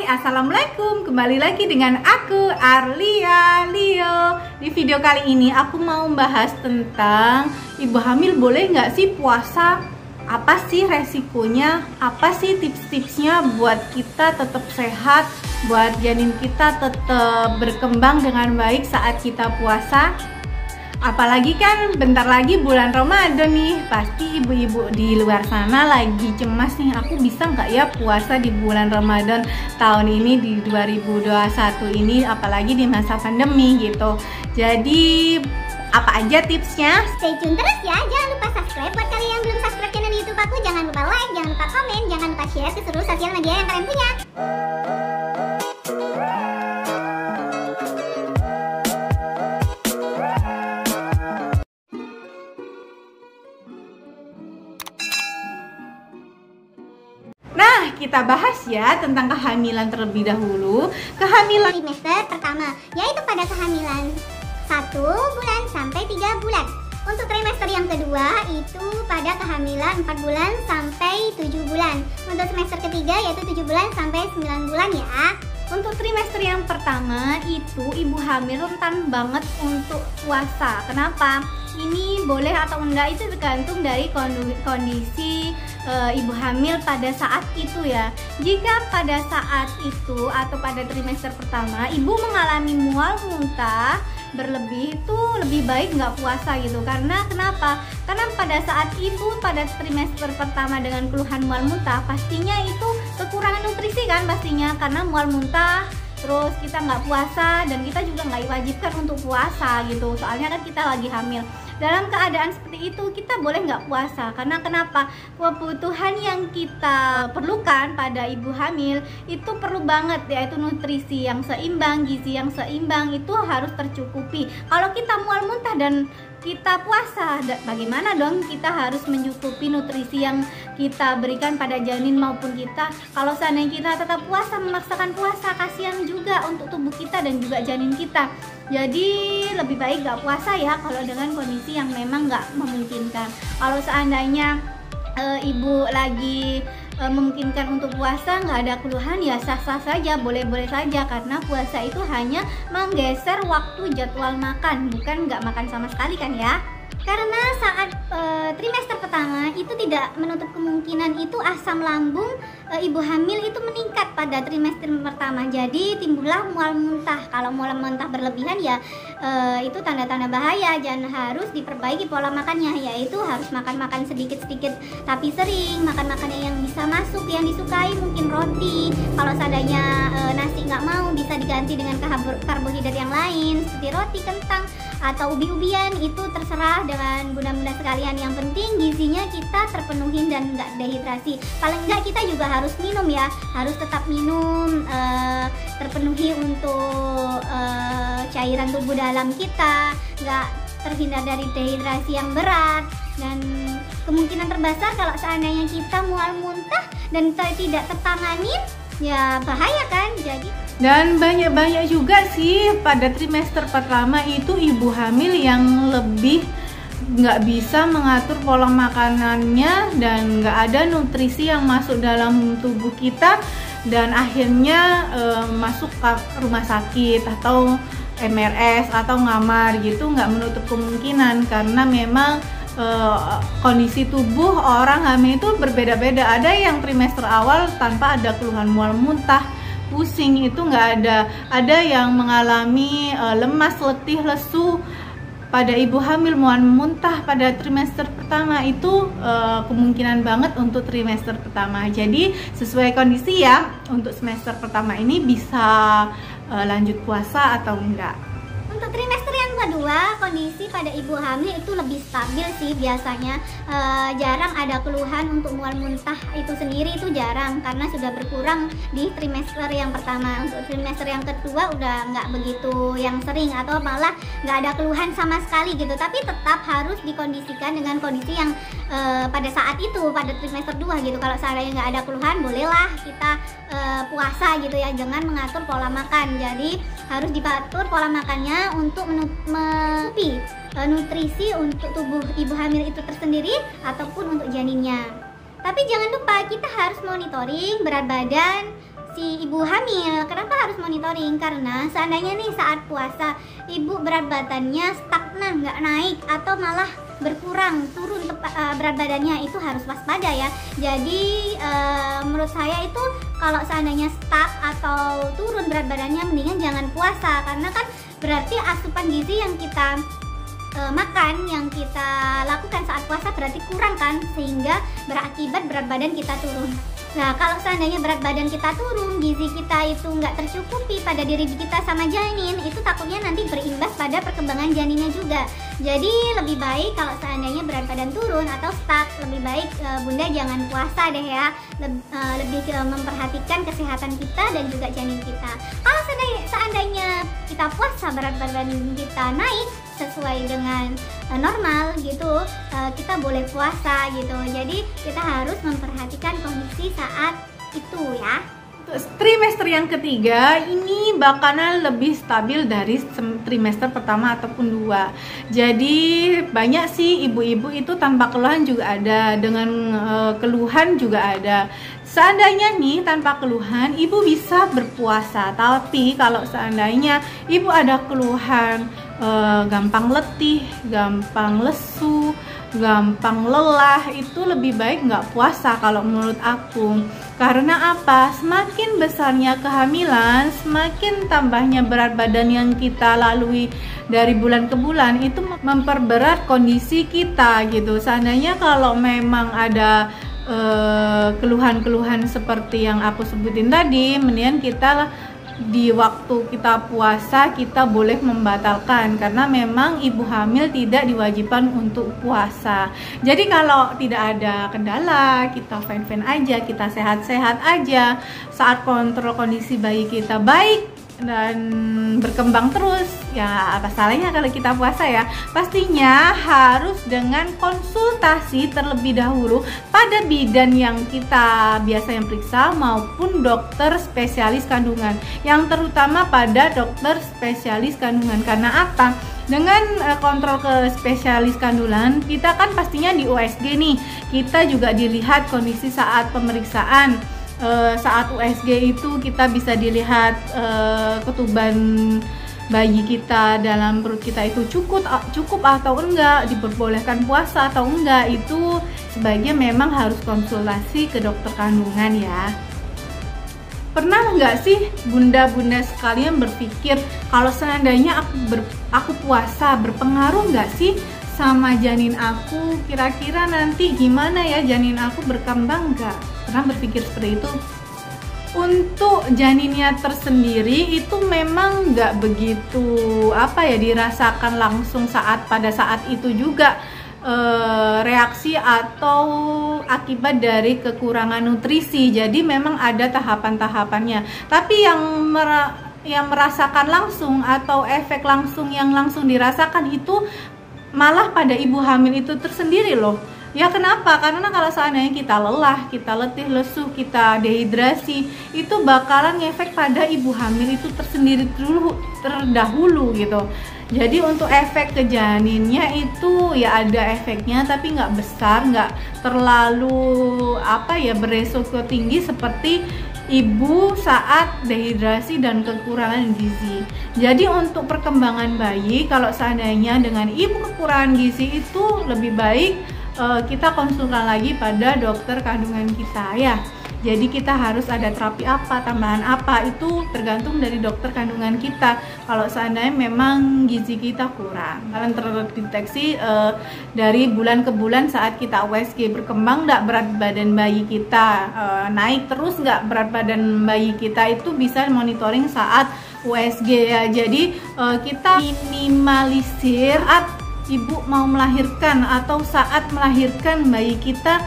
Assalamualaikum. Kembali lagi dengan aku Arlia Leo. Di video kali ini aku mau membahas tentang ibu hamil boleh nggak sih puasa? Apa sih resikonya? Apa sih tips-tipsnya buat kita tetap sehat, buat janin kita tetap berkembang dengan baik saat kita puasa? Apalagi kan bentar lagi bulan Ramadan nih. Pasti ibu-ibu di luar sana lagi cemas nih, aku bisa nggak ya puasa di bulan Ramadan tahun ini di 2021 ini, apalagi di masa pandemi gitu. Jadi apa aja tipsnya? Stay tune terus ya, jangan lupa subscribe. Buat kalian yang belum subscribe channel YouTube aku, jangan lupa like, jangan lupa komen, jangan lupa share ke seluruh sosial media yang kalian punya. Kita bahas ya tentang kehamilan terlebih dahulu. Kehamilan trimester pertama, yaitu pada kehamilan 1 bulan sampai 3 bulan. Untuk trimester yang kedua itu pada kehamilan 4 bulan sampai 7 bulan. Untuk semester ketiga yaitu 7 bulan sampai 9 bulan ya. Untuk trimester yang pertama itu ibu hamil rentan banget untuk puasa. Kenapa? Ini boleh atau enggak itu tergantung dari kondisi ibu hamil pada saat itu ya. Jika pada saat itu atau pada trimester pertama ibu mengalami mual muntah berlebih, itu lebih baik nggak puasa gitu. Karena kenapa? Karena pada saat ibu pada trimester pertama dengan keluhan mual muntah, pastinya itu kekurangan nutrisi kan pastinya, karena mual muntah. Terus kita nggak puasa dan kita juga nggak diwajibkan untuk puasa gitu, soalnya kan kita lagi hamil. Dalam keadaan seperti itu kita boleh nggak puasa, karena kenapa? Kebutuhan yang kita perlukan pada ibu hamil itu perlu banget, yaitu nutrisi yang seimbang, gizi yang seimbang itu harus tercukupi. Kalau kita mual muntah dan kita puasa, bagaimana dong? Kita harus mencukupi nutrisi yang kita berikan pada janin maupun kita. Kalau seandainya kita tetap puasa, memaksakan puasa, kasihan juga untuk tubuh kita dan juga janin kita. Jadi lebih baik gak puasa ya kalau dengan kondisi yang memang gak memungkinkan. Kalau seandainya ibu lagi memungkinkan untuk puasa, nggak ada keluhan, ya sah-sah saja, boleh-boleh saja, karena puasa itu hanya menggeser waktu jadwal makan, bukan nggak makan sama sekali kan ya. Karena saat trimester pertama itu tidak menutup kemungkinan itu asam lambung ibu hamil itu meningkat pada trimester pertama. Jadi timbullah mual muntah. Kalau mual muntah berlebihan ya itu tanda-tanda bahaya, dan harus diperbaiki pola makannya, yaitu harus makan sedikit-sedikit tapi sering, makan makanan yang bisa masuk, yang disukai, mungkin roti. Kalau seadanya nasi nggak mau, bisa diganti dengan karbohidrat yang lain seperti roti, kentang, atau ubi-ubian. Itu terserah dengan bunda-bunda sekalian, yang penting gizinya kita terpenuhi dan nggak dehidrasi. Paling nggak kita juga harus minum ya, harus tetap minum, terpenuhi untuk cairan tubuh dalam kita, nggak terhindar dari dehidrasi yang berat. Dan kemungkinan terbesar kalau seandainya kita mual muntah dan tidak tertangani, ya bahaya kan. Jadi dan banyak juga sih pada trimester pertama itu ibu hamil yang lebih nggak bisa mengatur pola makanannya dan nggak ada nutrisi yang masuk dalam tubuh kita, dan akhirnya masuk ke rumah sakit atau MRS atau ngamar gitu. Nggak menutup kemungkinan, karena memang kondisi tubuh orang hamil itu berbeda-beda. Ada yang trimester awal tanpa ada keluhan mual muntah, pusing, itu nggak ada. Ada yang mengalami lemas, letih, lesu pada ibu hamil, mual muntah pada trimester pertama. Itu kemungkinan banget untuk trimester pertama. Jadi sesuai kondisi ya, untuk semester pertama ini bisa lanjut puasa atau enggak. Untuk trimester yang kedua, kondisi pada ibu hamil itu lebih stabil sih biasanya. Jarang ada keluhan untuk mual muntah itu sendiri, itu jarang, karena sudah berkurang di trimester yang pertama. Untuk trimester yang kedua udah nggak begitu yang sering, atau malah nggak ada keluhan sama sekali gitu. Tapi tetap harus dikondisikan dengan kondisi yang pada saat itu, pada trimester 2 gitu. Kalau seandainya nggak ada keluhan, bolehlah kita puasa gitu ya, dengan mengatur pola makan. Jadi harus diatur pola makannya untuk menutupi nutrisi untuk tubuh ibu hamil itu tersendiri ataupun untuk janinnya. Tapi jangan lupa kita harus monitoring berat badan si ibu hamil. Kenapa harus monitoring? Karena seandainya nih saat puasa ibu berat badannya stagnan, nggak naik atau malah berkurang, turun berat badannya, itu harus waspada ya. Jadi menurut saya itu kalau seandainya stuck atau turun berat badannya mendingan jangan puasa, karena kan berarti asupan gizi yang kita makan, yang kita lakukan saat puasa berarti kurang kan, sehingga berakibat berat badan kita turun. Nah, kalau seandainya berat badan kita turun, gizi kita itu nggak tercukupi pada diri kita sama janin, itu takutnya nanti berimbas pada perkembangan janinnya juga. Jadi lebih baik kalau seandainya berat badan turun atau stuck, lebih baik bunda jangan puasa deh ya. Lebih memperhatikan kesehatan kita dan juga janin kita. Kalau seandainya kita puasa, berat badan kita naik sesuai dengan normal gitu, kita boleh puasa gitu. Jadi kita harus memperhatikan kondisi saat itu ya. Trimester yang ketiga ini bakalan lebih stabil dari trimester pertama ataupun 2. Jadi banyak sih ibu-ibu itu tanpa keluhan juga ada, dengan keluhan juga ada. Seandainya nih tanpa keluhan ibu bisa berpuasa, tapi kalau seandainya ibu ada keluhan gampang letih, gampang lesu, gampang lelah, itu lebih baik nggak puasa kalau menurut aku. Karena apa? Semakin besarnya kehamilan, semakin tambahnya berat badan yang kita lalui dari bulan ke bulan, itu memperberat kondisi kita gitu. Seandainya kalau memang ada keluhan-keluhan seperti yang aku sebutin tadi, mendingan kita di waktu kita puasa kita boleh membatalkan, karena memang ibu hamil tidak diwajibkan untuk puasa. Jadi kalau tidak ada kendala, kita fine-fine aja, kita sehat-sehat aja, saat kontrol kondisi bayi kita baik dan berkembang terus, ya apa salahnya kalau kita puasa ya. Pastinya harus dengan konsultasi terlebih dahulu pada bidan yang kita biasa yang periksa maupun dokter spesialis kandungan, yang terutama pada dokter spesialis kandungan. Karena apa? Dengan kontrol ke spesialis kandungan, kita kan pastinya di USG nih, kita juga dilihat kondisi saat pemeriksaan. Saat USG itu kita bisa dilihat ketuban bayi kita dalam perut kita itu cukup atau enggak, diperbolehkan puasa atau enggak. Itu sebaiknya memang harus konsultasi ke dokter kandungan ya. Pernah nggak sih bunda-bunda sekalian berpikir kalau seandainya aku puasa berpengaruh nggak sih sama janin aku? Kira-kira nanti gimana ya janin aku, berkembang nggak? Pernah berpikir seperti itu? Untuk janinnya tersendiri itu memang nggak begitu dirasakan langsung pada saat itu juga reaksi atau akibat dari kekurangan nutrisi. Jadi memang ada tahapan-tahapannya. Tapi yang merasakan langsung atau efek langsung yang langsung dirasakan itu malah pada ibu hamil itu tersendiri loh. Ya kenapa? Karena kalau seandainya kita lelah, kita letih, lesu, kita dehidrasi, itu bakalan ngefek pada ibu hamil itu tersendiri terdahulu gitu. Jadi untuk efek ke janinnya itu ya ada efeknya, tapi nggak besar, nggak terlalu beresiko tinggi seperti ibu saat dehidrasi dan kekurangan gizi. Jadi untuk perkembangan bayi, kalau seandainya dengan ibu kekurangan gizi itu lebih baik kita konsulkan lagi pada dokter kandungan kita ya. Jadi kita harus ada terapi apa, tambahan apa, itu tergantung dari dokter kandungan kita. Kalau seandainya memang gizi kita kurang, kalian terdeteksi dari bulan ke bulan saat kita USG, berkembang nggak berat badan bayi kita, naik terus nggak berat badan bayi kita, itu bisa monitoring saat USG ya. Jadi kita minimalisir saat ibu mau melahirkan atau saat melahirkan bayi kita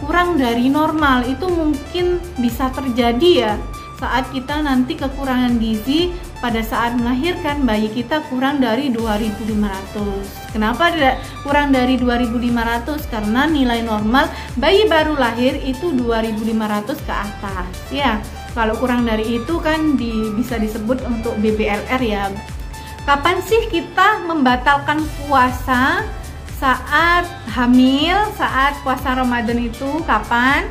kurang dari normal. Itu mungkin bisa terjadi ya saat kita nanti kekurangan gizi pada saat melahirkan, bayi kita kurang dari 2.500. Kenapa kurang dari 2.500? Karena nilai normal bayi baru lahir itu 2.500 ke atas ya. Kalau kurang dari itu kan bisa disebut untuk BBLR ya. Kapan sih kita membatalkan puasa saat hamil, saat puasa Ramadan itu kapan?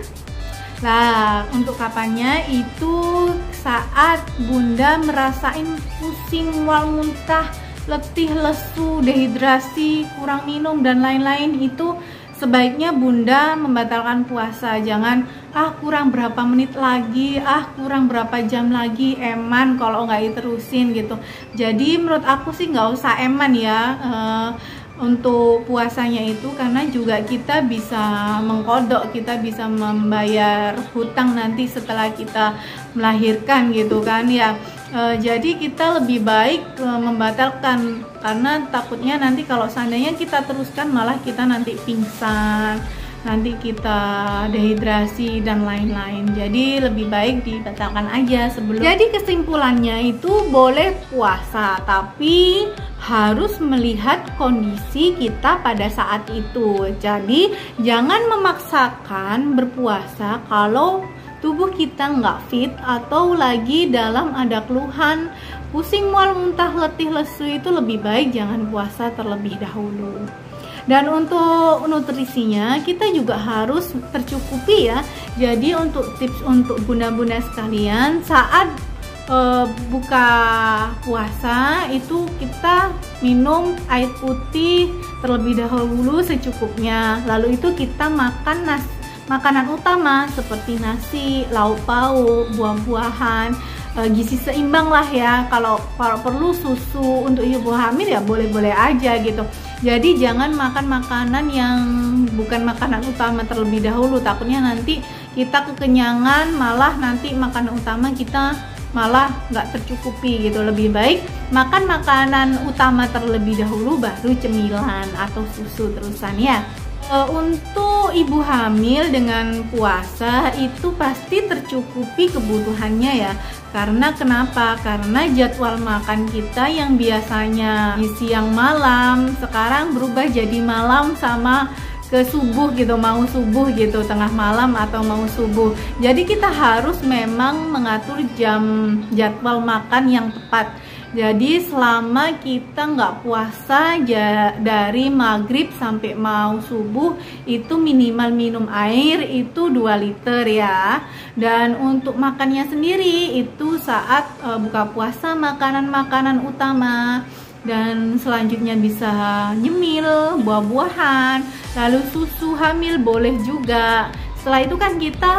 Nah, untuk kapannya itu saat Bunda merasain pusing, mual, muntah, letih, lesu, dehidrasi, kurang minum dan lain-lain, itu sebaiknya Bunda membatalkan puasa. Jangan kurang berapa menit lagi, kurang berapa jam lagi, eman kalau nggak diterusin gitu. Jadi menurut aku sih nggak usah eman ya untuk puasanya itu, karena juga kita bisa mengkodok, kita bisa membayar hutang nanti setelah kita melahirkan gitu kan ya. Jadi kita lebih baik membatalkan, karena takutnya nanti kalau seandainya kita teruskan malah kita nanti pingsan, nanti kita dehidrasi dan lain-lain. Jadi lebih baik dibatalkan aja sebelum. Jadi kesimpulannya itu boleh puasa, tapi harus melihat kondisi kita pada saat itu. Jadi jangan memaksakan berpuasa kalau tubuh kita nggak fit atau lagi dalam ada keluhan pusing, mual, muntah, letih, lesu, itu lebih baik jangan puasa terlebih dahulu. Dan untuk nutrisinya kita juga harus tercukupi ya. Jadi untuk tips untuk bunda-bunda sekalian, saat buka puasa itu kita minum air putih terlebih dahulu secukupnya. Lalu itu kita makan makanan utama seperti nasi, lauk pauk, buah-buahan, gizi seimbang lah ya. Kalau perlu susu untuk ibu hamil ya boleh-boleh aja gitu. Jadi jangan makan makanan yang bukan makanan utama terlebih dahulu, takutnya nanti kita kekenyangan, malah nanti makanan utama kita malah nggak tercukupi gitu. Lebih baik makan makanan utama terlebih dahulu baru cemilan atau susu terusan ya. Untuk ibu hamil dengan puasa itu pasti tercukupi kebutuhannya ya. Karena kenapa? Karena jadwal makan kita yang biasanya siang malam sekarang berubah jadi malam sama ke subuh gitu, mau subuh gitu, tengah malam atau mau subuh. Jadi kita harus memang mengatur jadwal makan yang tepat. Jadi selama kita nggak puasa dari maghrib sampai mau subuh itu minimal minum air itu 2 liter ya. Dan untuk makannya sendiri itu saat buka puasa makanan-makanan utama. Dan selanjutnya bisa nyemil, buah-buahan, lalu susu hamil boleh juga. Setelah itu kan kita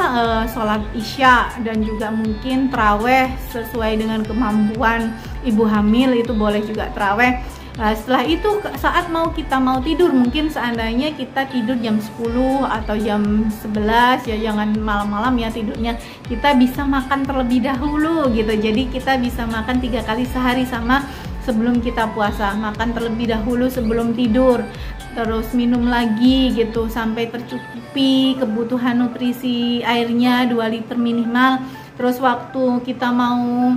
sholat isya dan juga mungkin traweh sesuai dengan kemampuan ibu hamil, itu boleh juga traweh. Setelah itu saat kita mau tidur, mungkin seandainya kita tidur jam 10 atau jam 11 ya, jangan malam-malam ya tidurnya, kita bisa makan terlebih dahulu gitu. Jadi kita bisa makan 3 kali sehari sama sebelum kita puasa, makan terlebih dahulu sebelum tidur, terus minum lagi gitu sampai tercukupi kebutuhan nutrisi airnya 2 liter minimal. Terus waktu kita mau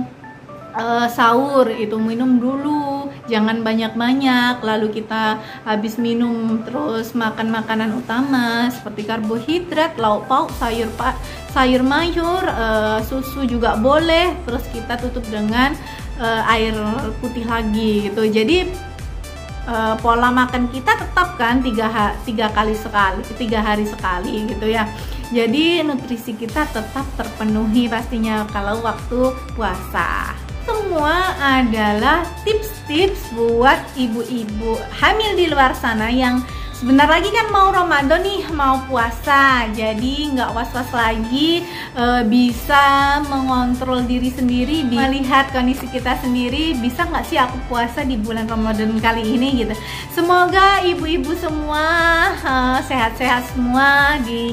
sahur itu minum dulu, jangan banyak-banyak. Lalu kita habis minum terus makan makanan utama seperti karbohidrat, lauk pauk, sayur mayur, susu juga boleh. Terus kita tutup dengan air putih lagi gitu. Jadi pola makan kita tetap kan 3 hari sekali gitu ya. Jadi nutrisi kita tetap terpenuhi pastinya kalau waktu puasa. Semua adalah tips-tips buat ibu-ibu hamil di luar sana yang sebentar lagi kan mau Ramadan nih, mau puasa. Jadi nggak was-was lagi, bisa mengontrol diri sendiri, melihat kondisi kita sendiri, bisa nggak sih aku puasa di bulan Ramadan kali ini gitu. Semoga ibu-ibu semua sehat-sehat semua di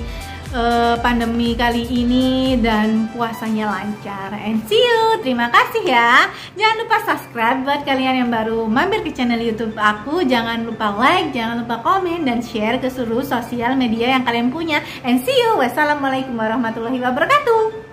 pandemi kali ini dan puasanya lancar. And see you, terima kasih ya. Jangan lupa subscribe buat kalian yang baru mampir ke channel YouTube aku. Jangan lupa like, jangan lupa komen dan share ke seluruh sosial media yang kalian punya. And see you, wassalamualaikum warahmatullahi wabarakatuh.